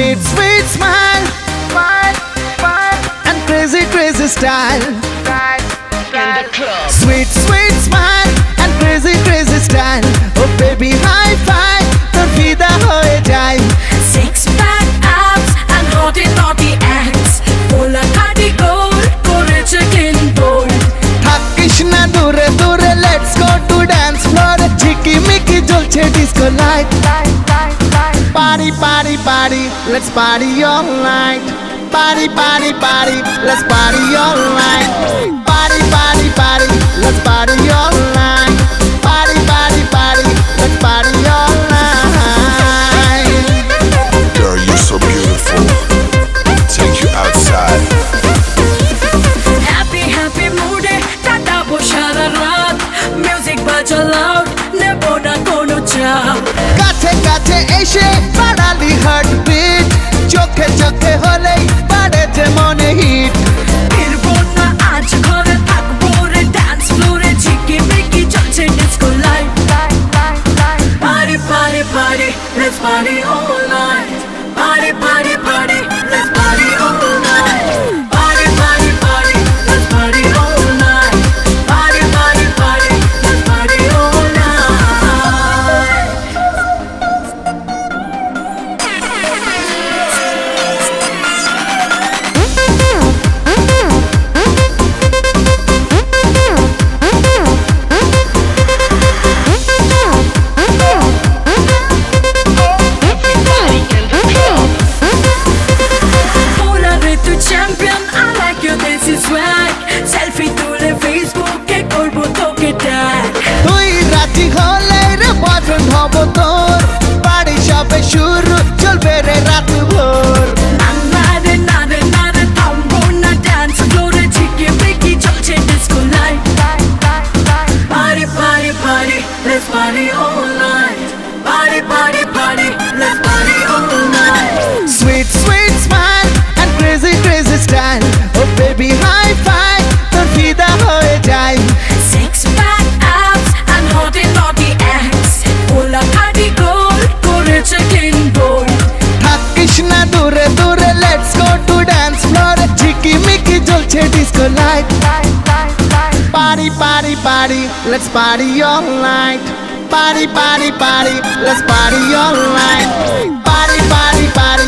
Sweet, sweet smile, Smile, smile, and crazy, crazy style. style, style. Sweet, sweet smile, and crazy, crazy style. Oh baby, high five, তোর ফিদা হয়ে যায়। Six pack abs and naughty naughty acts. Pola khadi gold, করেছে clean bold. থাকিস না দূরে দূরে, let's go to dance floor. ঝিকিমিকি জ্বলছে disco light. Light, light, light. Party, party, party, let's party all night. Party, party, party, let's party all night. Party, party, party, let's party all night. Party, party, party, let's party all night. Girl, you're so beautiful. Take you outside. Happy happy mood এ কাটাবো সারা রাত। Music বাজা loud, নেবো না কোনো চাপ। কাছে কাছে এসে বাড়ালি হার্টবিট, চোখে চোখে হলেই বাড়ে যে মনে হিট। ফিরবো না আজ ঘরে, থাকবো রে dance floor এ। ঝিকিমিকি চলছে disco light. Light, light, light. Party party party, let's party all night. Party party party, let's party all night. Party party party, let's party all night. Party party party, let's party all night. Pola রে তুই champion, I like your dancing swag. Selfie তুলে Facebook এ করবো তোকে tag. তুই রাজি হলে রে boyfriend হব তোর, বাড়ি সবে শুরু চলবে রে রাত ভোর। না রে থামবো না dance floor এ। ঝিকিমিকি চলছে disco light. Light, light, light. Party party party, let's party all night. Party party party, let's party all night. Sweet, sweet smile and crazy, crazy style. Oh baby, high five, তোর ফিদা হয়ে যায়। Six pack abs and naughty naughty acts. Pola khadi gold, করেছে clean bold. থাকিস না দূরে দূরে, let's go to dance floor. ঝিকিমিকি জ্বলছে disco light. Light, light, light. Party, party, party, let's party all night. Party, party, party, let's party all night. Party, party, party,